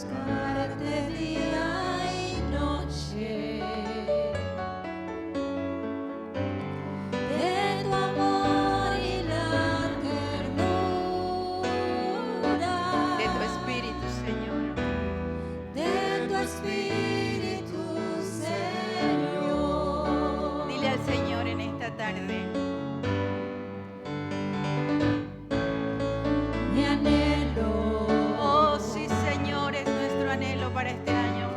buscarte día y noche. De tu amor y la ternura. de tu Espíritu, Señor. De tu Espíritu, Señor. Dile al Señor en esta tarde. Mi anhelo Oh, sí, Señor, es nuestro anhelo para este año.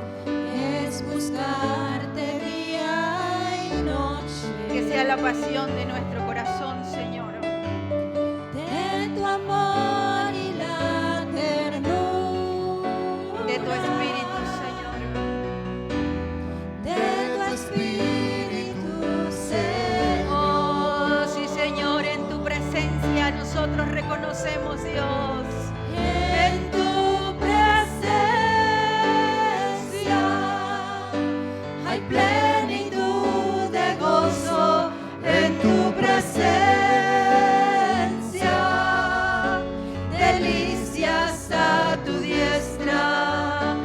es buscarte día y noche. Que sea la pasión de nuestro corazón, Señor. De tu amor y la ternura. De tu Espíritu, Señor. De tu Espíritu, Señor. Oh, sí, Señor, en tu presencia nosotros reconocemos, Dios. En tu presencia hay plenitud de gozo. En tu presencia delicias a tu diestra.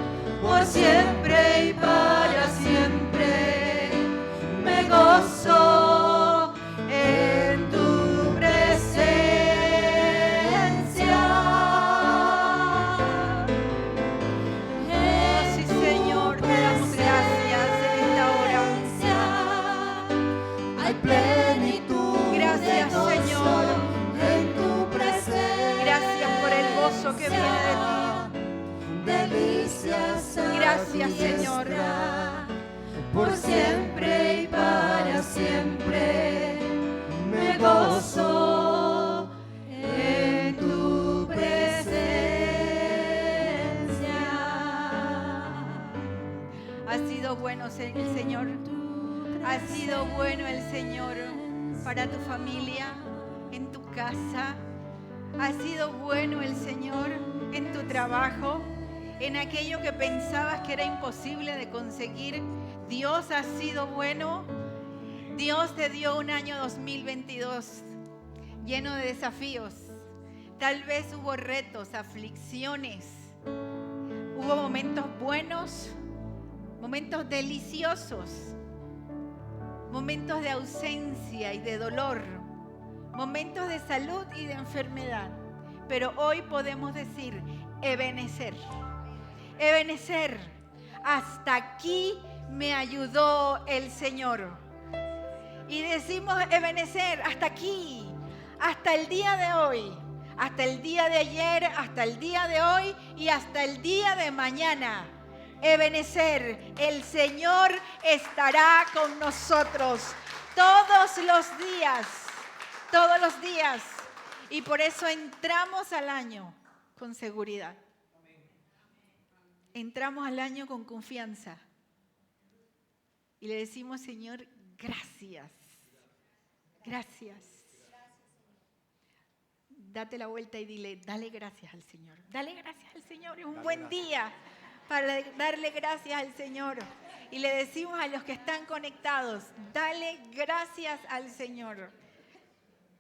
Por siempre y para siempre me gozo en tu presencia. Oh, sí, Señor, te damos gracias en esta hora. Hay plenitud. Gracias, de gozo Señor. En tu presencia. Gracias por el gozo que viene de ti. Delicias a Gracias, tu Señor. diestra. Por siempre y para siempre me gozo en tu presencia. Ha sido bueno el Señor. Ha sido bueno el Señor para tu familia, en tu casa. Ha sido bueno el Señor en tu trabajo, en aquello que pensabas que era imposible de conseguir. Dios ha sido bueno. Dios te dio un año 2022 lleno de desafíos. Tal vez hubo retos, aflicciones. Hubo momentos buenos, momentos deliciosos, momentos de ausencia y de dolor, momentos de salud y de enfermedad. Pero hoy podemos decir, Ebenezer, Ebenezer, hasta aquí me ayudó el Señor. Y decimos, Ebenezer, hasta aquí, hasta el día de hoy, hasta el día de ayer, hasta el día de hoy y hasta el día de mañana. Ebenezer, el Señor estará con nosotros todos los días, todos los días. Y por eso entramos al año con seguridad. Entramos al año con confianza. Y le decimos, Señor, gracias. Gracias. Date la vuelta y dile, dale gracias al Señor. Dale gracias al Señor. Es un buen día para darle gracias al Señor. Y le decimos a los que están conectados, dale gracias al Señor.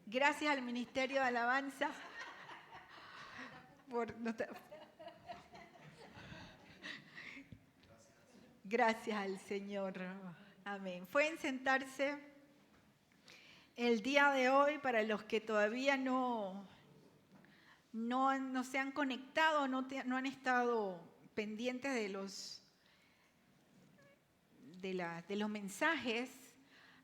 Gracias al Ministerio de Alabanza por gracias al Señor. Amén. Pueden sentarse. El día de hoy, para los que todavía no se han conectado, no han estado pendientes de los mensajes,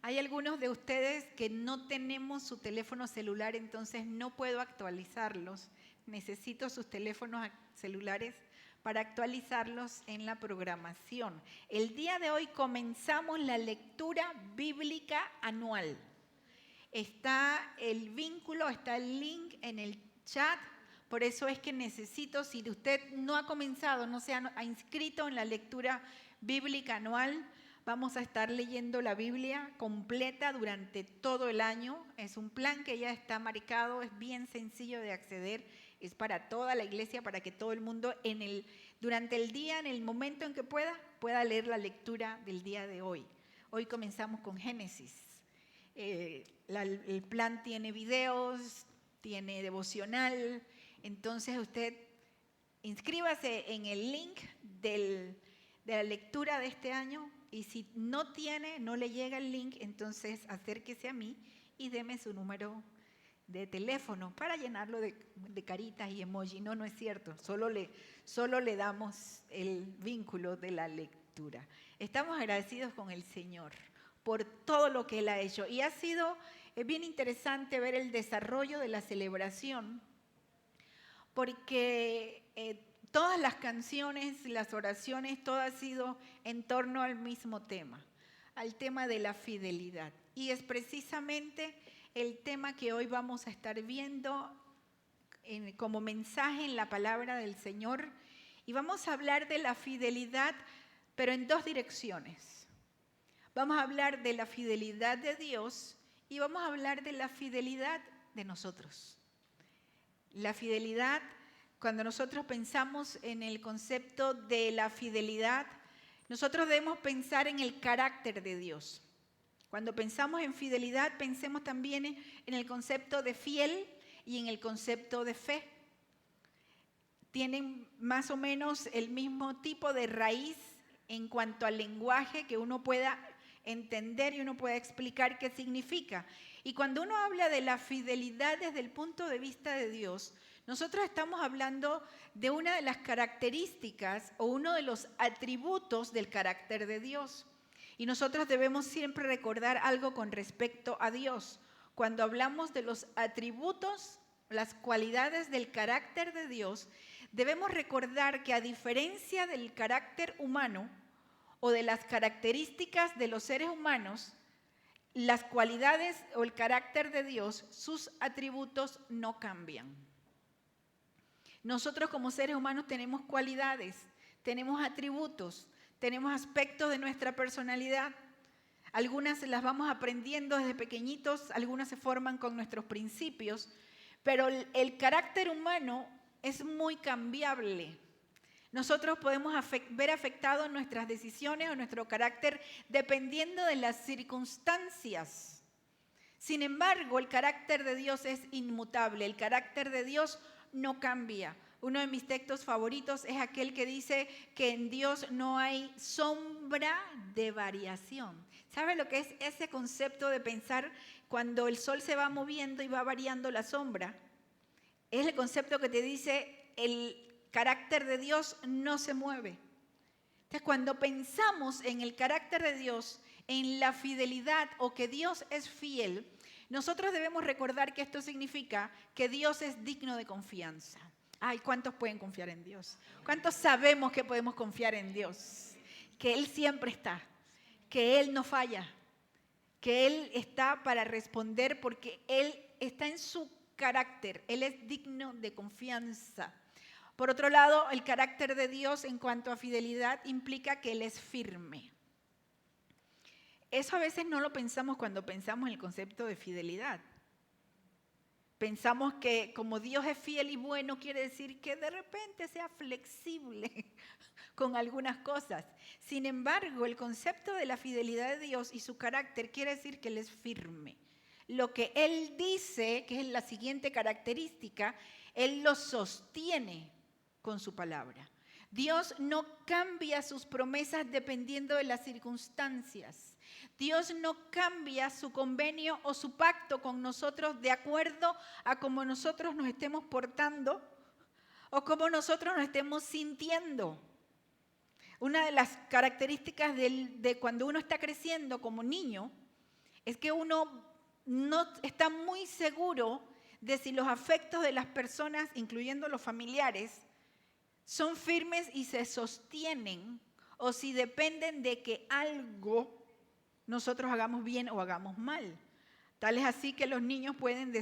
hay algunos de ustedes que no tenemos su teléfono celular, entonces no puedo actualizarlos. Necesito sus teléfonos celulares para actualizarlos en la programación. El día de hoy comenzamos la lectura bíblica anual. Está el vínculo, está el link en el chat. Por eso es que necesito, si usted no ha comenzado, no se ha inscrito en la lectura bíblica anual, vamos a estar leyendo la Biblia completa durante todo el año. Es un plan que ya está marcado, es bien sencillo de acceder, es para toda la iglesia, para que todo el mundo durante el día, en el momento en que pueda leer la lectura del día de hoy. Hoy comenzamos con Génesis. El plan tiene videos, tiene devocional, entonces usted inscríbase en el link de la lectura de este año, y si no le llega el link, entonces acérquese a mí y deme su número de teléfono para llenarlo de caritas y emoji. No es cierto, solo le damos el vínculo de la lectura. Estamos agradecidos con el Señor por todo lo que Él ha hecho, y ha sido bien interesante ver el desarrollo de la celebración, porque todas las canciones, las oraciones, todo ha sido en torno al mismo tema, al tema de la fidelidad. Y es precisamente el tema que hoy vamos a estar viendo como mensaje en la palabra del Señor. Y vamos a hablar de la fidelidad, pero en dos direcciones. Vamos a hablar de la fidelidad de Dios y vamos a hablar de la fidelidad de nosotros. La fidelidad, cuando nosotros pensamos en el concepto de la fidelidad, nosotros debemos pensar en el carácter de Dios. Cuando pensamos en fidelidad, pensemos también en el concepto de fiel y en el concepto de fe. Tienen más o menos el mismo tipo de raíz en cuanto al lenguaje que uno pueda entender y uno pueda explicar qué significa. Y cuando uno habla de la fidelidad desde el punto de vista de Dios, nosotros estamos hablando de una de las características o uno de los atributos del carácter de Dios. Y nosotros debemos siempre recordar algo con respecto a Dios. Cuando hablamos de los atributos, las cualidades del carácter de Dios, debemos recordar que a diferencia del carácter humano o de las características de los seres humanos, las cualidades o el carácter de Dios, sus atributos no cambian. Nosotros como seres humanos tenemos cualidades, tenemos atributos, tenemos aspectos de nuestra personalidad. Algunas las vamos aprendiendo desde pequeñitos, algunas se forman con nuestros principios, pero el carácter humano es muy cambiable. Nosotros podemos ver afectados nuestras decisiones o nuestro carácter dependiendo de las circunstancias. Sin embargo, el carácter de Dios es inmutable, el carácter de Dios no cambia. Uno de mis textos favoritos es aquel que dice que en Dios no hay sombra de variación. ¿Sabe lo que es ese concepto de pensar cuando el sol se va moviendo y va variando la sombra? Es el concepto que te dice el carácter de Dios no se mueve. Entonces, cuando pensamos en el carácter de Dios, en la fidelidad o que Dios es fiel, nosotros debemos recordar que esto significa que Dios es digno de confianza. Ay, ¿cuántos pueden confiar en Dios? ¿Cuántos sabemos que podemos confiar en Dios? Que Él siempre está, que Él no falla, que Él está para responder porque Él está en su carácter, Él es digno de confianza. Por otro lado, el carácter de Dios en cuanto a fidelidad implica que Él es firme. Eso a veces no lo pensamos cuando pensamos en el concepto de fidelidad. Pensamos que como Dios es fiel y bueno, quiere decir que de repente sea flexible con algunas cosas. Sin embargo, el concepto de la fidelidad de Dios y su carácter quiere decir que Él es firme. Lo que Él dice, que es la siguiente característica, Él lo sostiene con su palabra. Dios no cambia sus promesas dependiendo de las circunstancias. Dios no cambia su convenio o su pacto con nosotros de acuerdo a cómo nosotros nos estemos portando o cómo nosotros nos estemos sintiendo. Una de las características de cuando uno está creciendo como niño es que uno no está muy seguro de si los afectos de las personas, incluyendo los familiares, son firmes y se sostienen o si dependen de que algo nosotros hagamos bien o hagamos mal. Tal es así que los niños pueden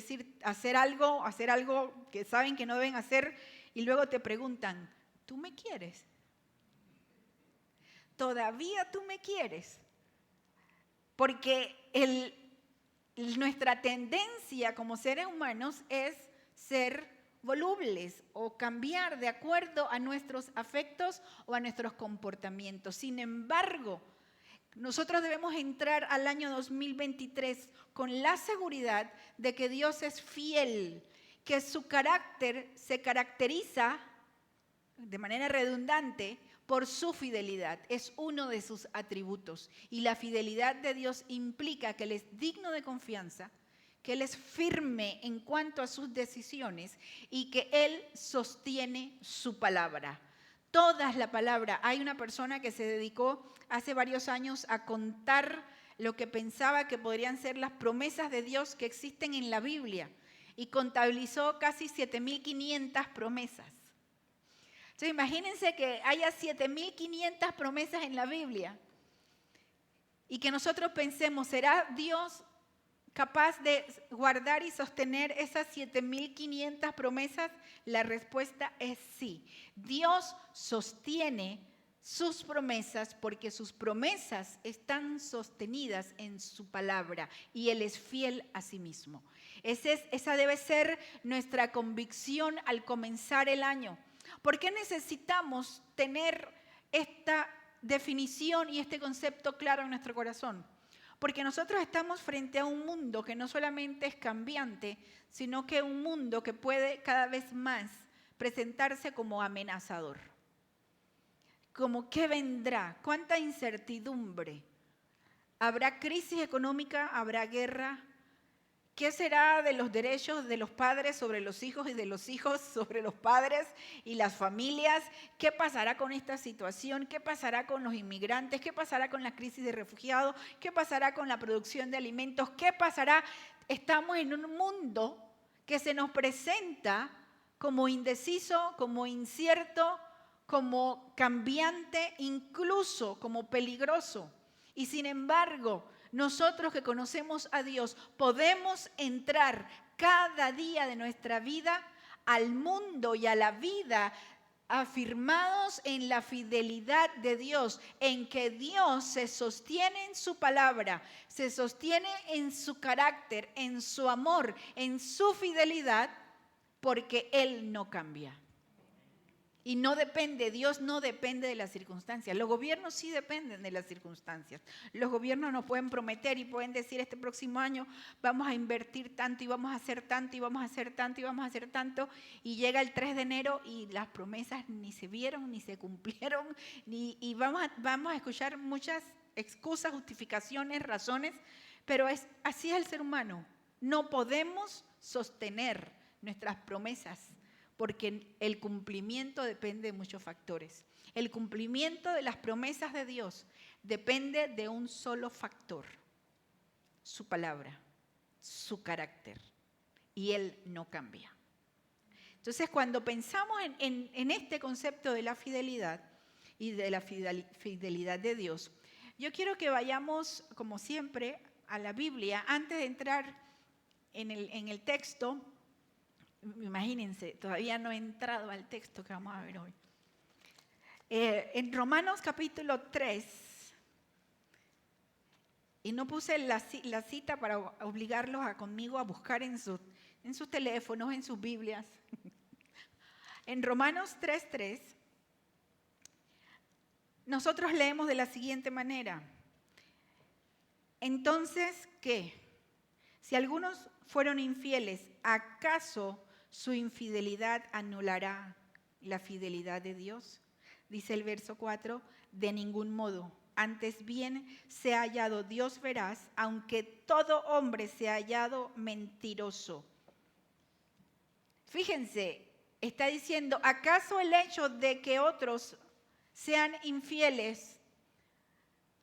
hacer algo que saben que no deben hacer y luego te preguntan, ¿tú me quieres? ¿Todavía tú me quieres? Porque nuestra tendencia como seres humanos es ser volubles o cambiar de acuerdo a nuestros afectos o a nuestros comportamientos. Sin embargo, nosotros debemos entrar al año 2023 con la seguridad de que Dios es fiel, que su carácter se caracteriza de manera redundante, por su fidelidad. Es uno de sus atributos. Y la fidelidad de Dios implica que Él es digno de confianza, que Él es firme en cuanto a sus decisiones y que Él sostiene su palabra. Toda la palabra. Hay una persona que se dedicó hace varios años a contar lo que pensaba que podrían ser las promesas de Dios que existen en la Biblia y contabilizó casi 7.500 promesas. Entonces, imagínense que haya 7.500 promesas en la Biblia y que nosotros pensemos, ¿será Dios capaz de guardar y sostener esas 7.500 promesas? La respuesta es sí. Dios sostiene sus promesas porque sus promesas están sostenidas en su palabra y Él es fiel a sí mismo. Esa debe ser nuestra convicción al comenzar el año. ¿Por qué necesitamos tener esta definición y este concepto claro en nuestro corazón? Porque nosotros estamos frente a un mundo que no solamente es cambiante, sino que un mundo que puede cada vez más presentarse como amenazador. Como ¿qué vendrá? ¿Cuánta incertidumbre? ¿Habrá crisis económica? ¿Habrá guerra? ¿Qué será de los derechos de los padres sobre los hijos y de los hijos sobre los padres y las familias? ¿Qué pasará con esta situación? ¿Qué pasará con los inmigrantes? ¿Qué pasará con la crisis de refugiados? ¿Qué pasará con la producción de alimentos? ¿Qué pasará? Estamos en un mundo que se nos presenta como indeciso, como incierto, como cambiante, incluso como peligroso. Y sin embargo, nosotros que conocemos a Dios podemos entrar cada día de nuestra vida al mundo y a la vida afirmados en la fidelidad de Dios, en que Dios se sostiene en su palabra, se sostiene en su carácter, en su amor, en su fidelidad, porque Él no cambia. Y no depende, Dios no depende de las circunstancias. Los gobiernos sí dependen de las circunstancias. Los gobiernos nos pueden prometer y pueden decir este próximo año vamos a invertir tanto y vamos a hacer tanto y vamos a hacer tanto y vamos a hacer tanto. Y llega el 3 de enero y las promesas ni se vieron, ni se cumplieron. Y vamos a escuchar muchas excusas, justificaciones, razones. Pero así es el ser humano. No podemos sostener nuestras promesas, porque el cumplimiento depende de muchos factores. El cumplimiento de las promesas de Dios depende de un solo factor: su palabra, su carácter. Y Él no cambia. Entonces, cuando pensamos en este concepto de la fidelidad y de la fidelidad de Dios, yo quiero que vayamos, como siempre, a la Biblia. Antes de entrar en el texto, imagínense, todavía no he entrado al texto que vamos a ver hoy. En Romanos capítulo 3, y no puse la cita para obligarlos conmigo a buscar en sus teléfonos, en sus Biblias. En Romanos 3:3, nosotros leemos de la siguiente manera. Entonces, ¿qué? Si algunos fueron infieles, ¿acaso su infidelidad anulará la fidelidad de Dios? Dice el verso 4, de ningún modo. Antes bien, se ha hallado Dios veraz, aunque todo hombre se ha hallado mentiroso. Fíjense, está diciendo, ¿acaso el hecho de que otros sean infieles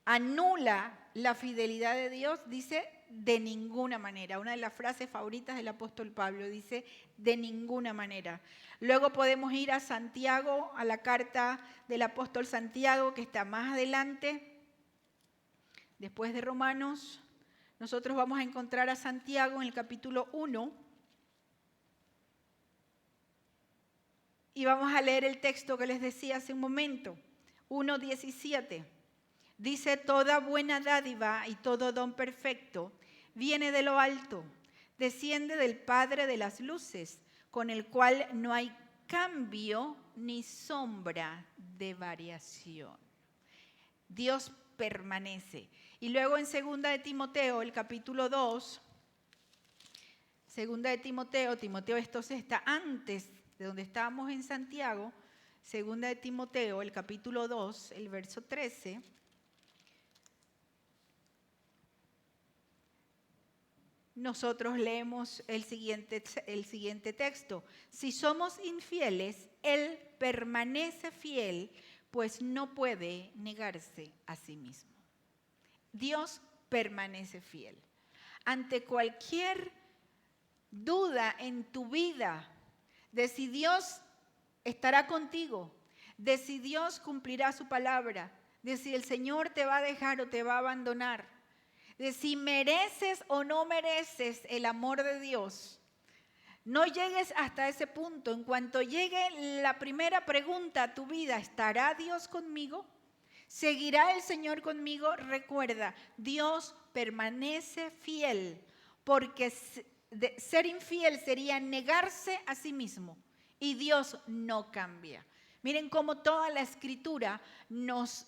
anula la fidelidad de Dios? Dice, de ninguna manera. Una de las frases favoritas del apóstol Pablo dice, de ninguna manera. Luego podemos ir a Santiago, a la carta del apóstol Santiago, que está más adelante. Después de Romanos, nosotros vamos a encontrar a Santiago en el capítulo 1. Y vamos a leer el texto que les decía hace un momento, 1:17. Dice, toda buena dádiva y todo don perfecto viene de lo alto, desciende del Padre de las luces, con el cual no hay cambio ni sombra de variación. Dios permanece. Y luego en 2 de Timoteo, el capítulo 2, 2 de Timoteo, entonces está antes de donde estábamos en Santiago, Segunda de Timoteo, el capítulo 2, el verso 13. Nosotros leemos el siguiente texto. Si somos infieles, Él permanece fiel, pues no puede negarse a sí mismo. Dios permanece fiel. Ante cualquier duda en tu vida de si Dios estará contigo, de si Dios cumplirá su palabra, de si el Señor te va a dejar o te va a abandonar, de si mereces o no mereces el amor de Dios, no llegues hasta ese punto. En cuanto llegue la primera pregunta a tu vida, ¿estará Dios conmigo? ¿Seguirá el Señor conmigo? Recuerda, Dios permanece fiel, porque ser infiel sería negarse a sí mismo y Dios no cambia. Miren cómo toda la Escritura nos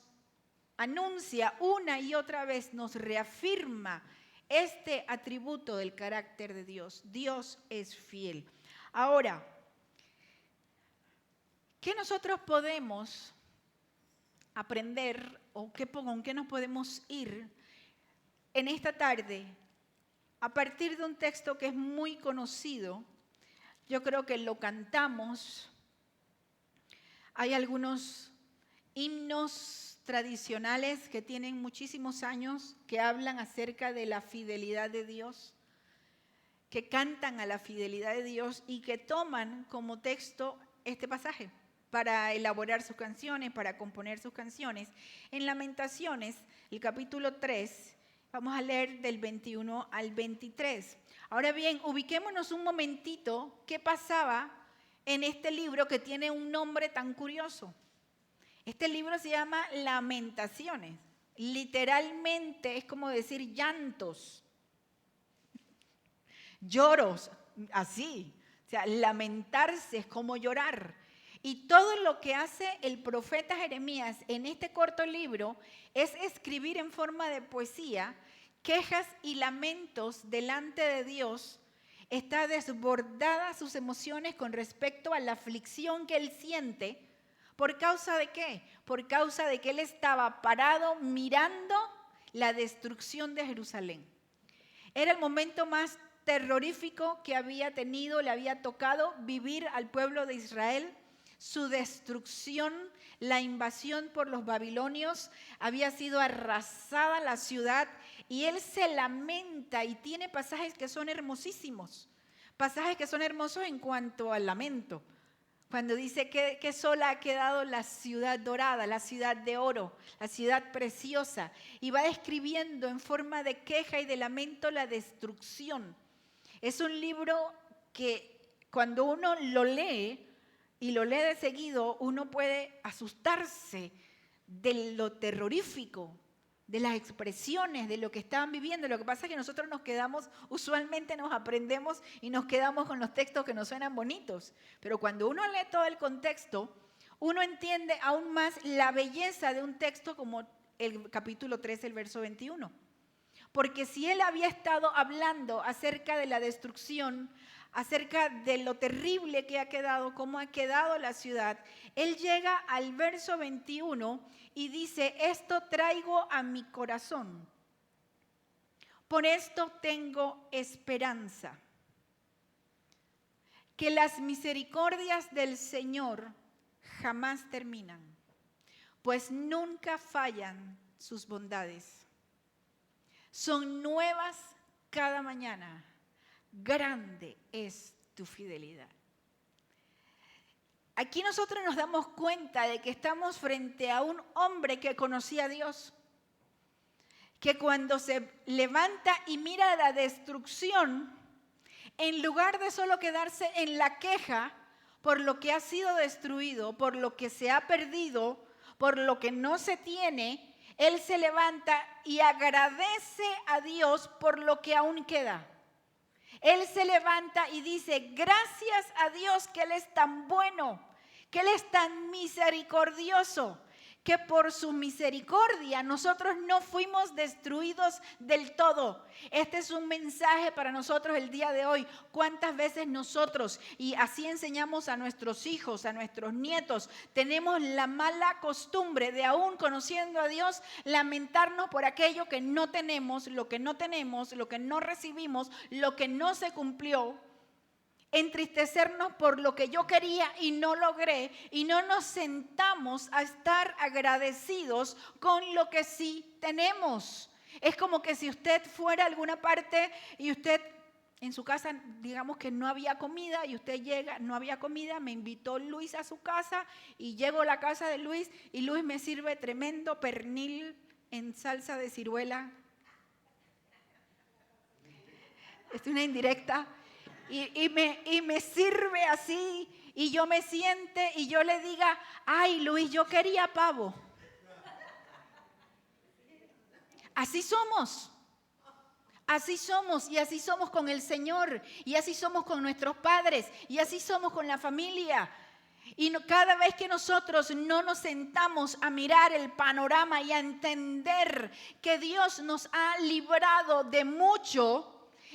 anuncia una y otra vez, nos reafirma este atributo del carácter de Dios. Dios es fiel. Ahora, ¿qué nosotros podemos aprender o con qué nos podemos ir en esta tarde a partir de un texto que es muy conocido? Yo creo que lo cantamos. Hay algunos himnos tradicionales que tienen muchísimos años que hablan acerca de la fidelidad de Dios, que cantan a la fidelidad de Dios y que toman como texto este pasaje para elaborar sus canciones, para componer sus canciones. En Lamentaciones, el capítulo 3, vamos a leer del 21 al 23. Ahora bien, ubiquémonos un momentito qué pasaba en este libro que tiene un nombre tan curioso. Este libro se llama Lamentaciones. Literalmente es como decir llantos, lloros, así. O sea, lamentarse es como llorar. Y todo lo que hace el profeta Jeremías en este corto libro es escribir en forma de poesía quejas y lamentos delante de Dios. Está desbordada sus emociones con respecto a la aflicción que él siente. ¿Por causa de qué? Por causa de que él estaba parado mirando la destrucción de Jerusalén. Era el momento más terrorífico que había tenido, le había tocado vivir al pueblo de Israel. Su destrucción, la invasión por los babilonios, había sido arrasada la ciudad y él se lamenta y tiene pasajes que son hermosísimos, pasajes que son hermosos en cuanto al lamento. Cuando dice que sola ha quedado la ciudad dorada, la ciudad de oro, la ciudad preciosa, y va describiendo en forma de queja y de lamento la destrucción. Es un libro que cuando uno lo lee, y lo lee de seguido, uno puede asustarse de lo terrorífico, de las expresiones, de lo que estaban viviendo. Lo que pasa es que nosotros usualmente nos aprendemos y nos quedamos con los textos que nos suenan bonitos. Pero cuando uno lee todo el contexto, uno entiende aún más la belleza de un texto como el capítulo 3, el verso 21. Porque si él había estado hablando acerca de la destrucción, acerca de lo terrible que ha quedado, cómo ha quedado la ciudad, él llega al verso 21 y dice, esto traigo a mi corazón, por esto tengo esperanza, que las misericordias del Señor jamás terminan, pues nunca fallan sus bondades. Son nuevas cada mañana. Grande es tu fidelidad. Aquí nosotros nos damos cuenta de que estamos frente a un hombre que conocía a Dios, que cuando se levanta y mira la destrucción, en lugar de solo quedarse en la queja por lo que ha sido destruido, por lo que se ha perdido, por lo que no se tiene, él se levanta y agradece a Dios por lo que aún queda. Él se levanta y dice, gracias a Dios que Él es tan bueno, que Él es tan misericordioso, que por su misericordia nosotros no fuimos destruidos del todo. Este es un mensaje para nosotros el día de hoy. ¿Cuántas veces nosotros, y así enseñamos a nuestros hijos, a nuestros nietos, tenemos la mala costumbre de, aún conociendo a Dios, lamentarnos por aquello que no tenemos, lo que no recibimos, lo que no se cumplió? Entristecernos por lo que yo quería y no logré, y no nos sentamos a estar agradecidos con lo que sí tenemos. Es como que si usted fuera a alguna parte y usted en su casa, digamos que no había comida, y usted llega, no había comida, me invitó Luis a su casa y llego a la casa de Luis y Luis me sirve tremendo pernil en salsa de ciruela. Es una indirecta. Y me sirve así, y yo me siente y yo le diga, ay Luis, yo quería pavo. Así somos y así somos con el Señor, y así somos con nuestros padres, y así somos con la familia. Y cada vez que nosotros no nos sentamos a mirar el panorama y a entender que Dios nos ha librado de mucho,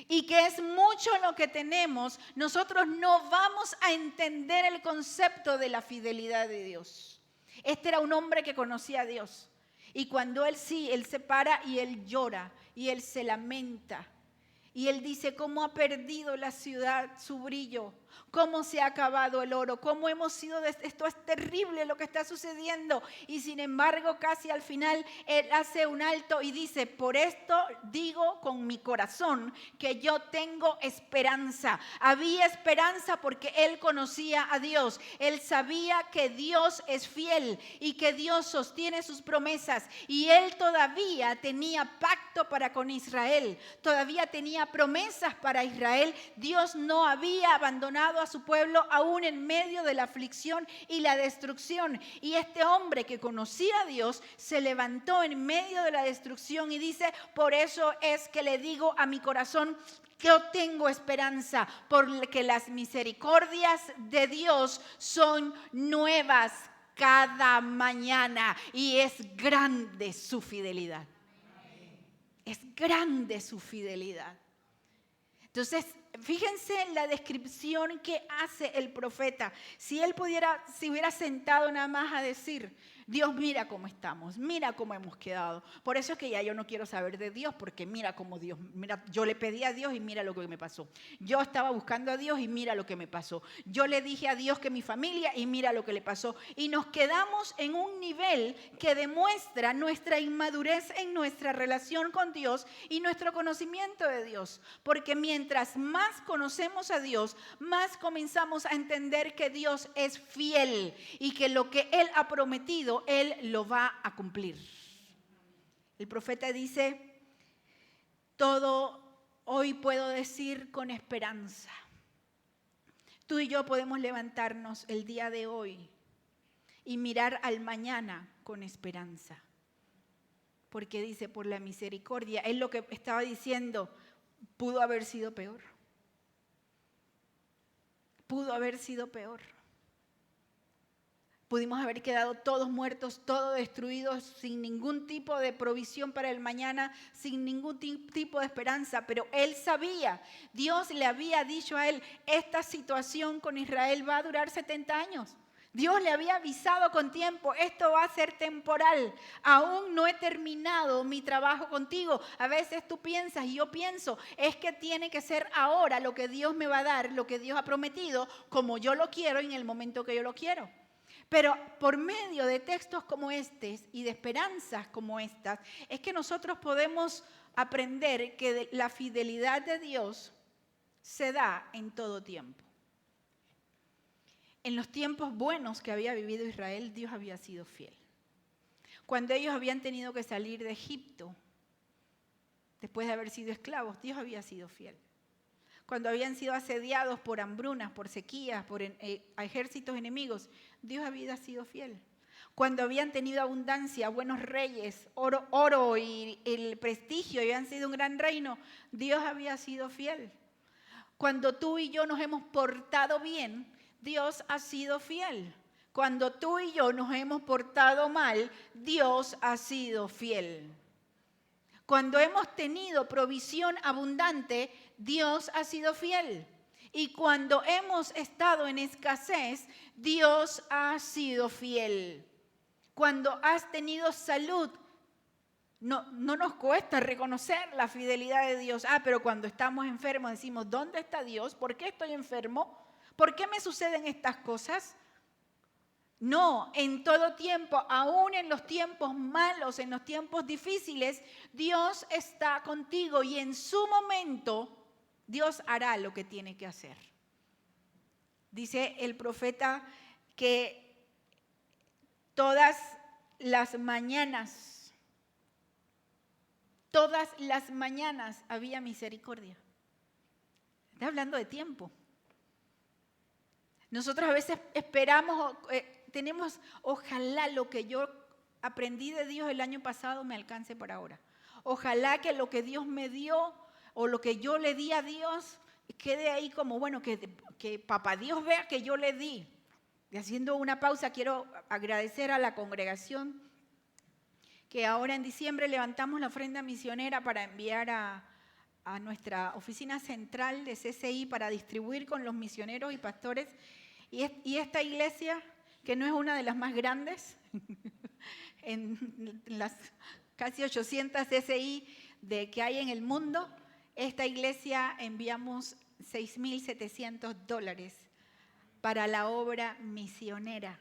y que es mucho lo que tenemos, nosotros no vamos a entender el concepto de la fidelidad de Dios. Este era un hombre que conocía a Dios. Y cuando él se para y él llora y él se lamenta. Y él dice, ¿cómo ha perdido la ciudad su brillo? ¿Cómo se ha acabado el oro? ¿Cómo hemos sido? Esto es terrible lo que está sucediendo. Y sin embargo, casi al final, él hace un alto y dice, por esto digo con mi corazón que yo tengo esperanza. Había esperanza porque él conocía a Dios. Él sabía que Dios es fiel y que Dios sostiene sus promesas. Y él todavía tenía pacto para con Israel. Todavía tenía promesas para Israel. Dios no había abandonado a su pueblo aún en medio de la aflicción y la destrucción. Y este hombre que conocía a Dios se levantó en medio de la destrucción y dice, por eso es que le digo a mi corazón, yo tengo esperanza, porque las misericordias de Dios son nuevas cada mañana, y es grande su fidelidad. Es grande su fidelidad. Entonces, fíjense en la descripción que hace el profeta. Si él se hubiera sentado nada más a decir, Dios, mira cómo estamos, mira cómo hemos quedado. Por eso es que ya yo no quiero saber de Dios, porque mira cómo Dios, mira, yo le pedí a Dios y mira lo que me pasó. Yo estaba buscando a Dios y mira lo que me pasó. Yo le dije a Dios que mi familia y mira lo que le pasó. Y nos quedamos en un nivel que demuestra nuestra inmadurez en nuestra relación con Dios y nuestro conocimiento de Dios. Porque mientras más conocemos a Dios, más comenzamos a entender que Dios es fiel y que lo que Él ha prometido, Él lo va a cumplir. El profeta dice, todo hoy puedo decir con esperanza. Tú y yo podemos levantarnos el día de hoy y mirar al mañana con esperanza. Porque dice, por la misericordia, él lo que estaba diciendo, pudo haber sido peor. Pudo haber sido peor. Pudimos haber quedado todos muertos, todos destruidos, sin ningún tipo de provisión para el mañana, sin ningún tipo de esperanza. Pero él sabía, Dios le había dicho a él, esta situación con Israel va a durar 70 años. Dios le había avisado con tiempo, esto va a ser temporal, aún no he terminado mi trabajo contigo. A veces tú piensas y yo pienso, es que tiene que ser ahora lo que Dios me va a dar, lo que Dios ha prometido, como yo lo quiero en el momento que yo lo quiero. Pero por medio de textos como estos y de esperanzas como estas, es que nosotros podemos aprender que la fidelidad de Dios se da en todo tiempo. En los tiempos buenos que había vivido Israel, Dios había sido fiel. Cuando ellos habían tenido que salir de Egipto, después de haber sido esclavos, Dios había sido fiel. Cuando habían sido asediados por hambrunas, por sequías, por ejércitos enemigos, Dios había sido fiel. Cuando habían tenido abundancia, buenos reyes, oro y el prestigio, y habían sido un gran reino, Dios había sido fiel. Cuando tú y yo nos hemos portado bien, Dios ha sido fiel. cuando tú y yo nos hemos portado mal, Dios ha sido fiel. Cuando hemos tenido provisión abundante, Dios ha sido fiel. Y cuando hemos estado en escasez, Dios ha sido fiel. Cuando has tenido salud, no nos cuesta reconocer la fidelidad de Dios. Pero cuando estamos enfermos decimos, ¿dónde está Dios? ¿Por qué estoy enfermo? ¿Por qué me suceden estas cosas? No, en todo tiempo, aún en los tiempos malos, en los tiempos difíciles, Dios está contigo y en su momento Dios hará lo que tiene que hacer. Dice el profeta que todas las mañanas había misericordia. Está hablando de tiempo. Nosotros a veces esperamos, tenemos, ojalá lo que yo aprendí de Dios el año pasado me alcance para ahora. Ojalá que lo que Dios me dio o lo que yo le di a Dios quede ahí como, bueno, que papá Dios vea que yo le di. Y haciendo una pausa, quiero agradecer a la congregación que ahora en diciembre levantamos la ofrenda misionera para enviar a nuestra oficina central de CCI para distribuir con los misioneros y pastores. Y esta iglesia, que no es una de las más grandes, en las casi 800 CCI que hay en el mundo, esta iglesia enviamos $6,700 para la obra misionera.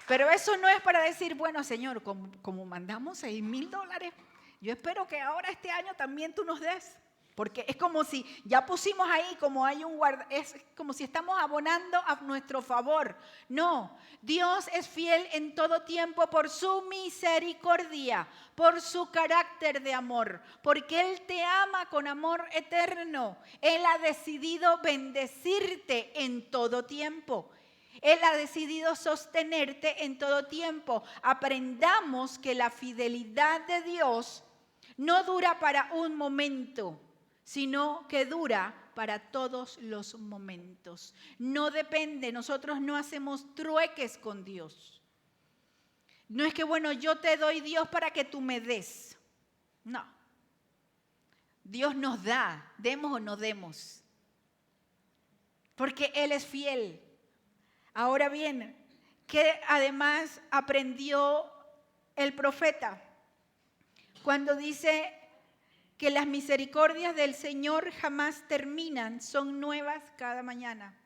Pero eso no es para decir, bueno, Señor, como mandamos $6,000, yo espero que ahora este año también tú nos des. Porque es como si ya pusimos ahí, como hay es como si estamos abonando a nuestro favor. No, Dios es fiel en todo tiempo por su misericordia, por su carácter de amor, porque Él te ama con amor eterno. Él ha decidido bendecirte en todo tiempo. Él ha decidido sostenerte en todo tiempo. Aprendamos que la fidelidad de Dios no dura para un momento, sino que dura para todos los momentos. No depende, nosotros no hacemos trueques con Dios. No es que, bueno, yo te doy Dios para que tú me des. No. Dios nos da, demos o no demos. Porque Él es fiel. Ahora bien, ¿qué además aprendió el profeta? Cuando dice que las misericordias del Señor jamás terminan, son nuevas cada mañana.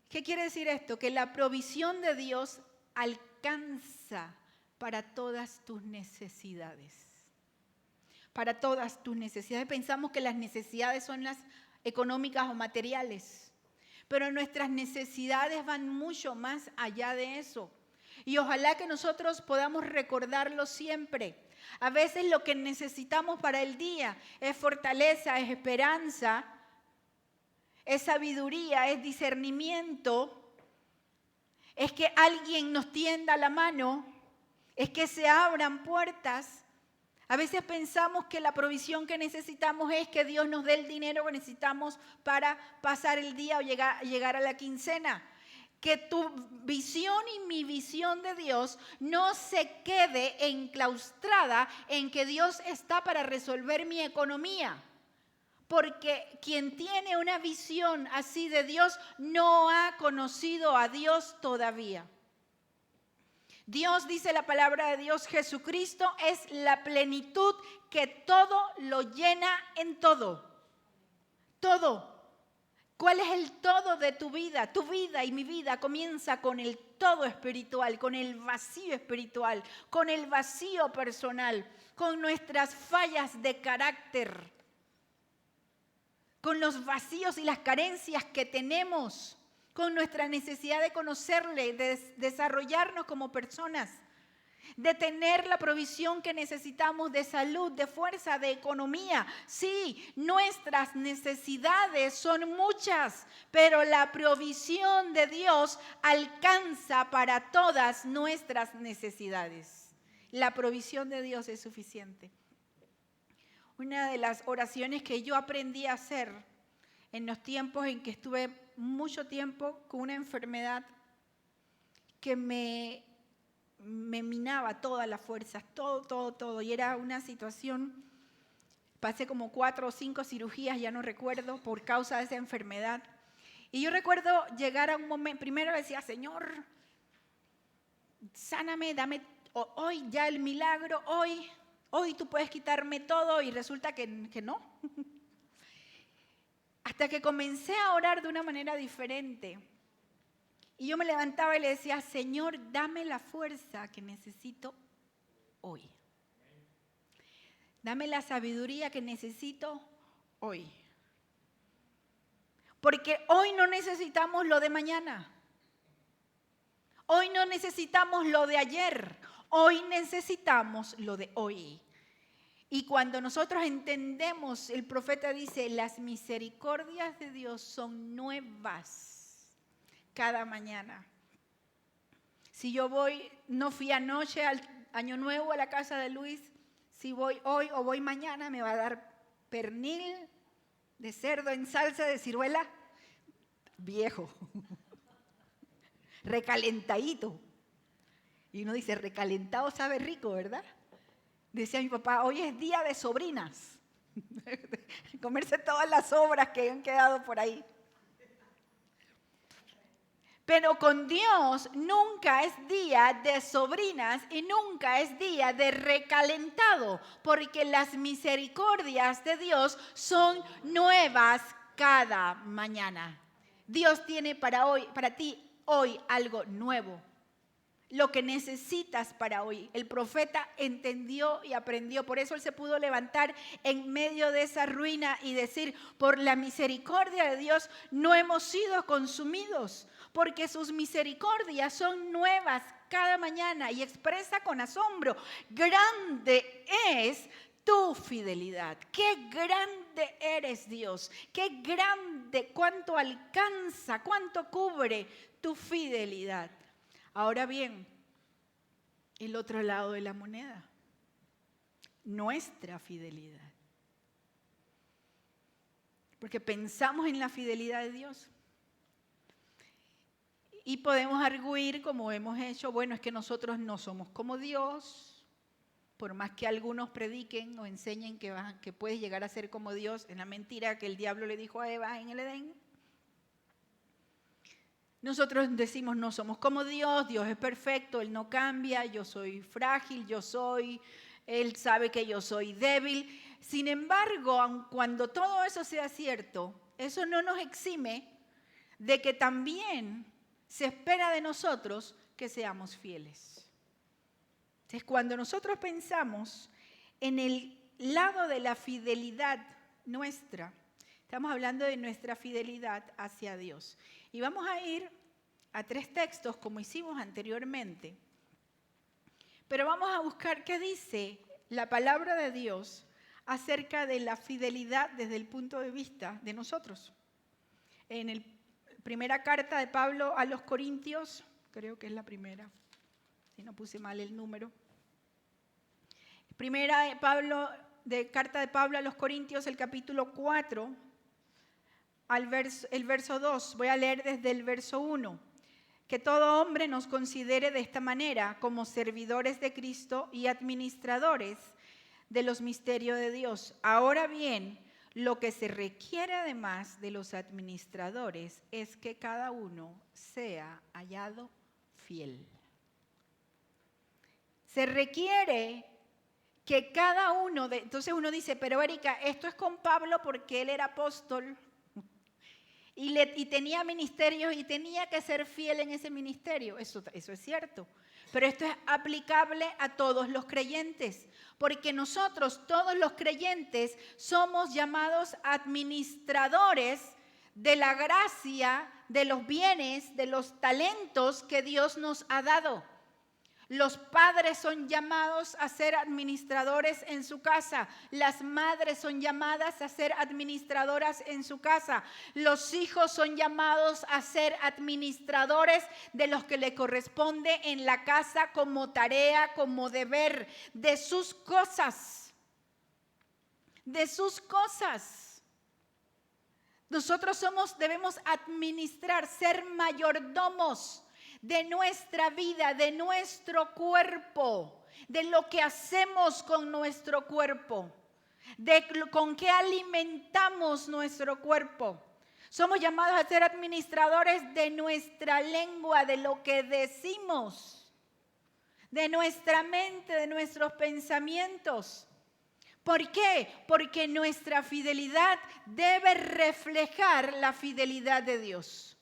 ¿Qué quiere decir esto? Que la provisión de Dios alcanza para todas tus necesidades. Para todas tus necesidades. Pensamos que las necesidades son las económicas o materiales, pero nuestras necesidades van mucho más allá de eso. Y ojalá que nosotros podamos recordarlo siempre. A veces lo que necesitamos para el día es fortaleza, es esperanza, es sabiduría, es discernimiento, es que alguien nos tienda la mano, es que se abran puertas. A veces pensamos que la provisión que necesitamos es que Dios nos dé el dinero que necesitamos para pasar el día o llegar a la quincena. Que tu visión y mi visión de Dios no se quede enclaustrada en que Dios está para resolver mi economía. Porque quien tiene una visión así de Dios no ha conocido a Dios todavía. Dios, dice la palabra de Dios, Jesucristo es la plenitud que todo lo llena en todo. Todo. ¿Cuál es el todo de tu vida? Tu vida y mi vida comienza con el todo espiritual, con el vacío espiritual, con el vacío personal, con nuestras fallas de carácter, con los vacíos y las carencias que tenemos, con nuestra necesidad de conocerle, de desarrollarnos como personas, de tener la provisión que necesitamos de salud, de fuerza, de economía. Sí, nuestras necesidades son muchas, pero la provisión de Dios alcanza para todas nuestras necesidades. La provisión de Dios es suficiente. Una de las oraciones que yo aprendí a hacer en los tiempos en que estuve mucho tiempo con una enfermedad que me minaba todas las fuerzas, todo. Y era una situación, pasé como 4 o 5 cirugías, ya no recuerdo, por causa de esa enfermedad. Y yo recuerdo llegar a un momento, primero decía, Señor, sáname, dame hoy ya el milagro, hoy tú puedes quitarme todo, y resulta que no. Hasta que comencé a orar de una manera diferente. Y yo me levantaba y le decía, Señor, dame la fuerza que necesito hoy. Dame la sabiduría que necesito hoy. Porque hoy no necesitamos lo de mañana. Hoy no necesitamos lo de ayer. Hoy necesitamos lo de hoy. Y cuando nosotros entendemos, el profeta dice, las misericordias de Dios son nuevas cada mañana. Si yo no fui anoche al Año Nuevo a la casa de Luis, si voy hoy o voy mañana, me va a dar pernil de cerdo en salsa de ciruela viejo, recalentadito. Y uno dice, recalentado sabe rico, ¿verdad? Decía mi papá, hoy es día de sobrinas. Comerse todas las sobras que han quedado por ahí. Pero con Dios nunca es día de sobrinas y nunca es día de recalentado, porque las misericordias de Dios son nuevas cada mañana. Dios tiene para ti hoy algo nuevo. Lo que necesitas para hoy. El profeta entendió y aprendió. Por eso él se pudo levantar en medio de esa ruina y decir, por la misericordia de Dios no hemos sido consumidos, porque sus misericordias son nuevas cada mañana. Y expresa con asombro, grande es tu fidelidad. Qué grande eres, Dios. Qué grande, cuánto alcanza, cuánto cubre tu fidelidad. Ahora bien, el otro lado de la moneda, nuestra fidelidad. Porque pensamos en la fidelidad de Dios y podemos arguir, como hemos hecho, bueno, es que nosotros no somos como Dios, por más que algunos prediquen o enseñen que puedes llegar a ser como Dios, es la mentira que el diablo le dijo a Eva en el Edén. Nosotros decimos no somos como Dios, Dios es perfecto, Él no cambia, yo soy frágil, Él sabe que yo soy débil. Sin embargo, aun cuando todo eso sea cierto, eso no nos exime de que también se espera de nosotros que seamos fieles. Entonces, cuando nosotros pensamos en el lado de la fidelidad nuestra, estamos hablando de nuestra fidelidad hacia Dios. Y vamos a ir a 3 textos como hicimos anteriormente. Pero vamos a buscar qué dice la palabra de Dios acerca de la fidelidad desde el punto de vista de nosotros. En la primera carta de Pablo a los Corintios, creo que es la primera, si no puse mal el número. Carta de Pablo a los Corintios, el capítulo 4, el verso 2. Voy a leer desde el verso 1. Que todo hombre nos considere de esta manera, como servidores de Cristo y administradores de los misterios de Dios. Ahora bien, lo que se requiere además de los administradores es que cada uno sea hallado fiel. Se requiere que cada uno entonces uno dice, pero Erika, esto es con Pablo porque él era apóstol y tenía ministerios y tenía que ser fiel en ese ministerio. Eso es cierto. Pero esto es aplicable a todos los creyentes, porque nosotros, todos los creyentes, somos llamados administradores de la gracia, de los bienes, de los talentos que Dios nos ha dado. Los padres son llamados a ser administradores en su casa. Las madres son llamadas a ser administradoras en su casa. Los hijos son llamados a ser administradores de los que le corresponde en la casa como tarea, como deber, de sus cosas. De sus cosas. Nosotros debemos administrar, ser mayordomos de nuestra vida, de nuestro cuerpo, de lo que hacemos con nuestro cuerpo, con qué alimentamos nuestro cuerpo. Somos llamados a ser administradores de nuestra lengua, de lo que decimos, de nuestra mente, de nuestros pensamientos. ¿Por qué? Porque nuestra fidelidad debe reflejar la fidelidad de Dios.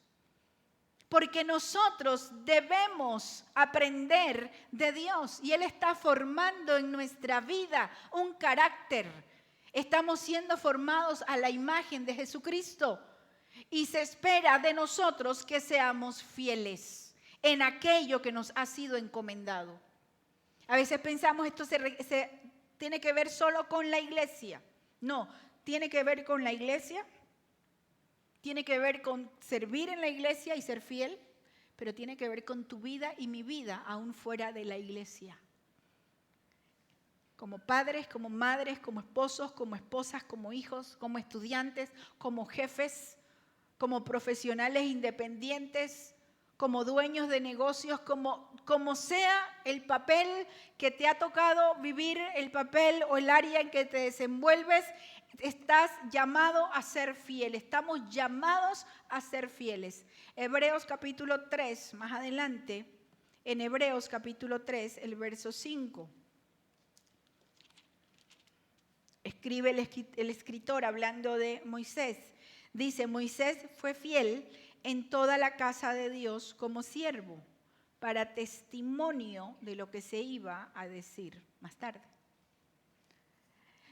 Porque nosotros debemos aprender de Dios y Él está formando en nuestra vida un carácter. Estamos siendo formados a la imagen de Jesucristo y se espera de nosotros que seamos fieles en aquello que nos ha sido encomendado. A veces pensamos esto tiene que ver solo con la iglesia. No, tiene que ver con la iglesia, tiene que ver con servir en la iglesia y ser fiel, pero tiene que ver con tu vida y mi vida aún fuera de la iglesia. Como padres, como madres, como esposos, como esposas, como hijos, como estudiantes, como jefes, como profesionales independientes, como dueños de negocios, como sea el papel que te ha tocado vivir, el papel o el área en que te desenvuelves, estás llamado a ser fiel. Estamos llamados a ser fieles. Hebreos capítulo 3, más adelante, en Hebreos capítulo 3, el verso 5. Escribe el escritor hablando de Moisés. Dice, Moisés fue fiel en toda la casa de Dios como siervo, para testimonio de lo que se iba a decir más tarde.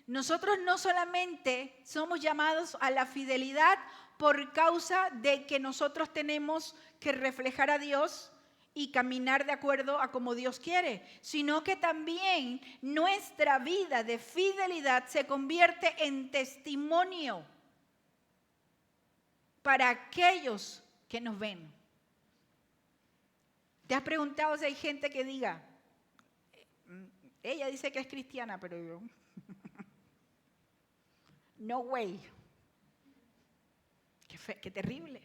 Nosotros no solamente somos llamados a la fidelidad por causa de que nosotros tenemos que reflejar a Dios y caminar de acuerdo a como Dios quiere, sino que también nuestra vida de fidelidad se convierte en testimonio para aquellos que nos ven. ¿Te has preguntado si hay gente que diga, ella dice que es cristiana, pero yo, no way, qué terrible?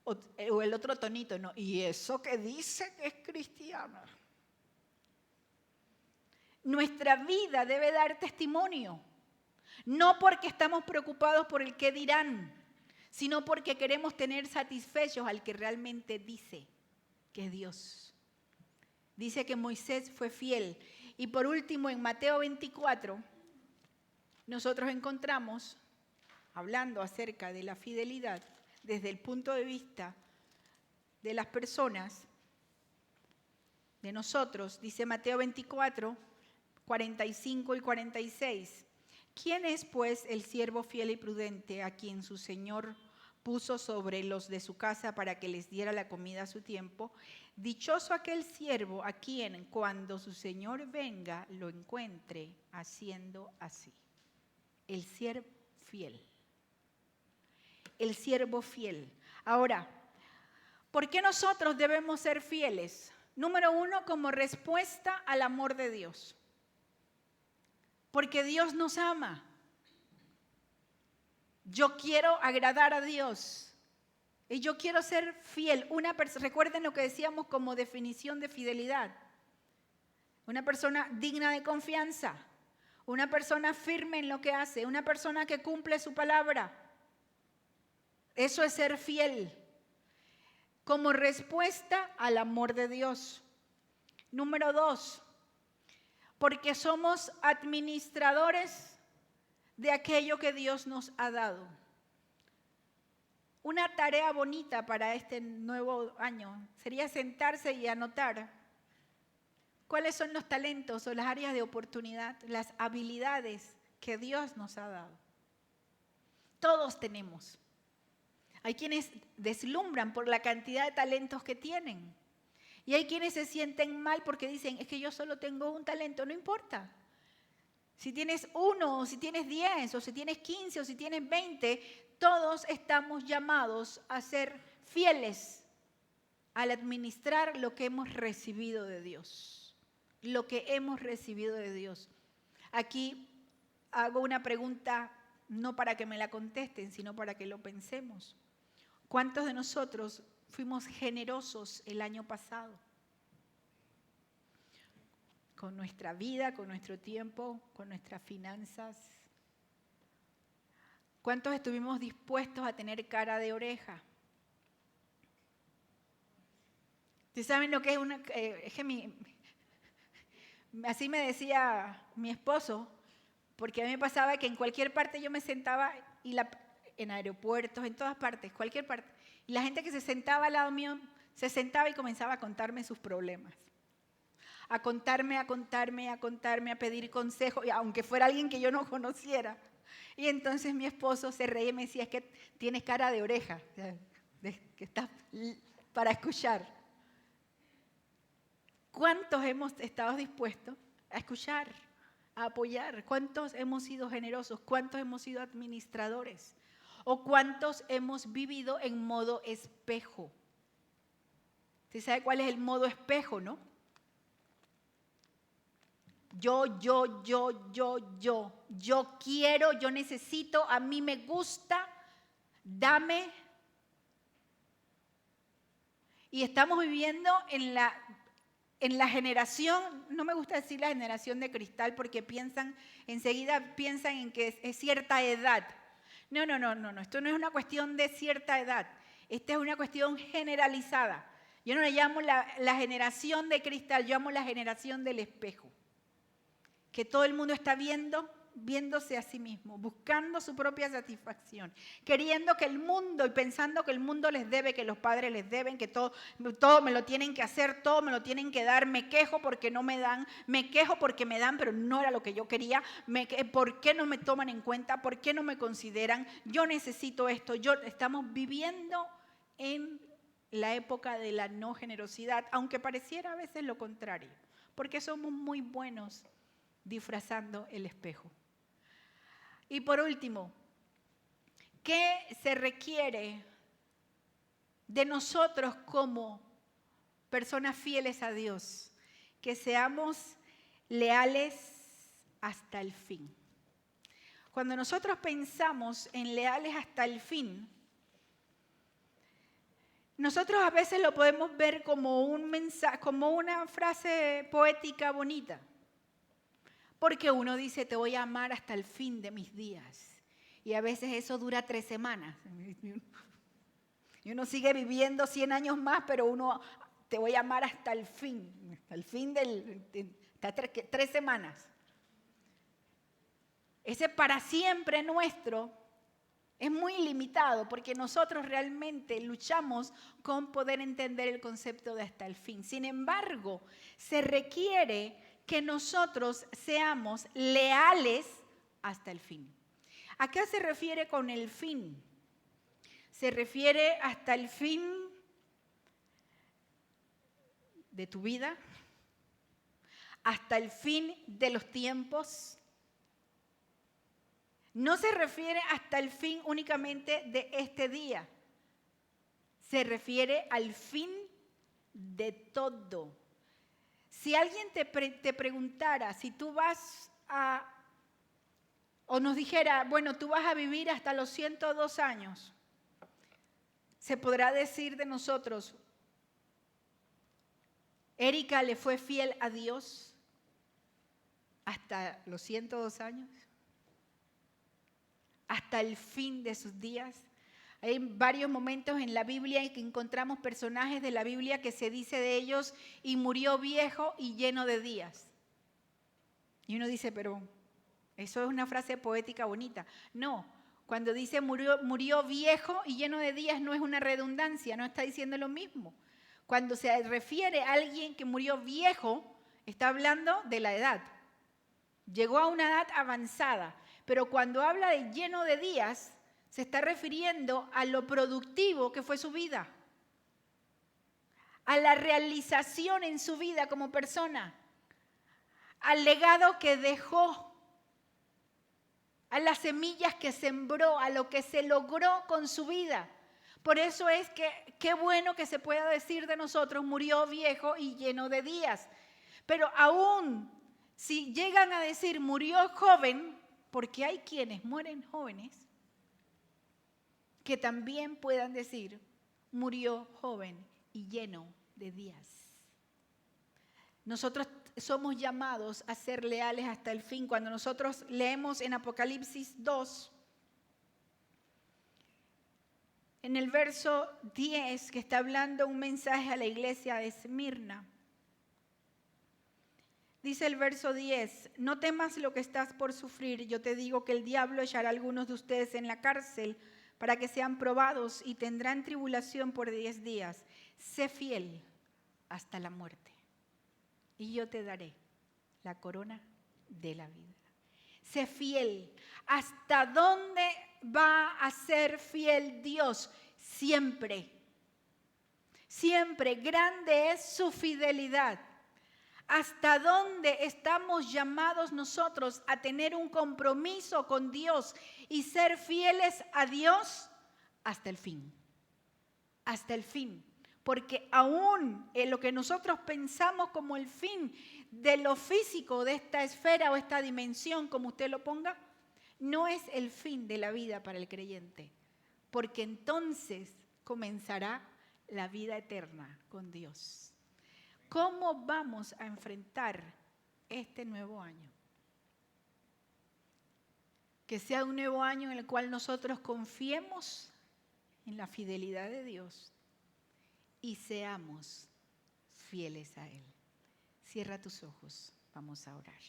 O el otro tonito, no, y eso que dice que es cristiana. Nuestra vida debe dar testimonio, no porque estamos preocupados por el qué dirán, sino porque queremos tener satisfechos al que realmente dice que es Dios. Dice que Moisés fue fiel. Y por último, en Mateo 24, nosotros encontramos, hablando acerca de la fidelidad, desde el punto de vista de las personas, de nosotros, dice Mateo 24, 45 y 46. ¿Quién es, pues, el siervo fiel y prudente a quien su señor puso sobre los de su casa para que les diera la comida a su tiempo? Dichoso aquel siervo a quien, cuando su señor venga, lo encuentre haciendo así. El siervo fiel. El siervo fiel. Ahora, ¿por qué nosotros debemos ser fieles? Número uno, como respuesta al amor de Dios. Porque Dios nos ama. Yo quiero agradar a Dios. Y yo quiero ser fiel. Recuerden lo que decíamos como definición de fidelidad. Una persona digna de confianza. Una persona firme en lo que hace. Una persona que cumple su palabra. Eso es ser fiel. Como respuesta al amor de Dios. Número 2. Porque somos administradores de aquello que Dios nos ha dado. Una tarea bonita para este nuevo año sería sentarse y anotar cuáles son los talentos o las áreas de oportunidad, las habilidades que Dios nos ha dado. Todos tenemos. Hay quienes deslumbran por la cantidad de talentos que tienen. Y hay quienes se sienten mal porque dicen, es que yo solo tengo un talento, no importa. Si tienes 1, o si tienes 10, o si tienes 15, o si tienes 20, todos estamos llamados a ser fieles al administrar lo que hemos recibido de Dios. Lo que hemos recibido de Dios. Aquí hago una pregunta no para que me la contesten, sino para que lo pensemos. ¿Cuántos de nosotros fuimos generosos el año pasado? Con nuestra vida, con nuestro tiempo, con nuestras finanzas. ¿Cuántos estuvimos dispuestos a tener cara de oreja? ¿Ustedes saben lo que es una... así me decía mi esposo, porque a mí me pasaba que en cualquier parte yo me sentaba, en aeropuertos, en todas partes, cualquier parte, y la gente que se sentaba al lado mío, se sentaba y comenzaba a contarme sus problemas. A contarme, a pedir consejo, aunque fuera alguien que yo no conociera. Y entonces mi esposo se reía y me decía, es que tienes cara de oreja, que estás para escuchar. ¿Cuántos hemos estado dispuestos a escuchar, a apoyar? ¿Cuántos hemos sido generosos? ¿Cuántos hemos sido administradores? ¿O cuántos hemos vivido en modo espejo? ¿Usted sabe cuál es el modo espejo, no? Yo quiero, yo necesito, a mí me gusta, dame. Y estamos viviendo en la generación, no me gusta decir la generación de cristal porque enseguida piensan en que es cierta edad. No, esto no es una cuestión de cierta edad, esta es una cuestión generalizada. Yo no le llamo la generación de cristal, yo llamo la generación del espejo. Que todo el mundo está viéndose a sí mismo, buscando su propia satisfacción, queriendo que el mundo y pensando que el mundo les debe, que los padres les deben, que todo me lo tienen que hacer, todo me lo tienen que dar, me quejo porque no me dan, me quejo porque me dan, pero no era lo que yo quería, ¿por qué no me toman en cuenta? ¿Por qué no me consideran? Yo necesito esto, estamos viviendo en la época de la no generosidad, aunque pareciera a veces lo contrario, porque somos muy buenos disfrazando el espejo. Y por último, ¿qué se requiere de nosotros como personas fieles a Dios? Que seamos leales hasta el fin. Cuando nosotros pensamos en leales hasta el fin, nosotros a veces lo podemos ver como un mensaje, como una frase poética bonita. Porque uno dice, te voy a amar hasta el fin de mis días. Y a veces eso dura 3 semanas. Y uno sigue viviendo 100 años más, pero uno, te voy a amar hasta el fin hasta 3 semanas. Ese para siempre nuestro es muy limitado, porque nosotros realmente luchamos con poder entender el concepto de hasta el fin. Sin embargo, se requiere que nosotros seamos leales hasta el fin. ¿A qué se refiere con el fin? Se refiere hasta el fin de tu vida, hasta el fin de los tiempos. No se refiere hasta el fin únicamente de este día. Se refiere al fin de todo. Si alguien te preguntara, si tú vas o nos dijera, bueno, tú vas a vivir hasta los 102 años, se podrá decir de nosotros, Erika le fue fiel a Dios hasta los 102 años, hasta el fin de sus días. Hay varios momentos en la Biblia en que encontramos personajes de la Biblia que se dice de ellos, y murió viejo y lleno de días. Y uno dice, pero eso es una frase poética bonita. No, cuando dice murió viejo y lleno de días no es una redundancia, no está diciendo lo mismo. Cuando se refiere a alguien que murió viejo, está hablando de la edad. Llegó a una edad avanzada, pero cuando habla de lleno de días, se está refiriendo a lo productivo que fue su vida, a la realización en su vida como persona, al legado que dejó, a las semillas que sembró, a lo que se logró con su vida. Por eso es que qué bueno que se pueda decir de nosotros, murió viejo y lleno de días. Pero aún si llegan a decir murió joven, porque hay quienes mueren jóvenes que también puedan decir, murió joven y lleno de días. Nosotros somos llamados a ser leales hasta el fin. Cuando nosotros leemos en Apocalipsis 2, en el verso 10, que está hablando un mensaje a la iglesia de Esmirna, dice el verso 10, no temas lo que estás por sufrir, yo te digo que el diablo echará a algunos de ustedes en la cárcel para que sean probados y tendrán tribulación por 10 días. Sé fiel hasta la muerte y yo te daré la corona de la vida. Sé fiel. ¿Hasta dónde va a ser fiel Dios? Siempre. Siempre. Grande es su fidelidad. ¿Hasta dónde estamos llamados nosotros a tener un compromiso con Dios y ser fieles a Dios? Hasta el fin. Hasta el fin. Porque aún en lo que nosotros pensamos como el fin de lo físico, de esta esfera o esta dimensión, como usted lo ponga, no es el fin de la vida para el creyente. Porque entonces comenzará la vida eterna con Dios. ¿Cómo vamos a enfrentar este nuevo año? Que sea un nuevo año en el cual nosotros confiemos en la fidelidad de Dios y seamos fieles a Él. Cierra tus ojos, vamos a orar.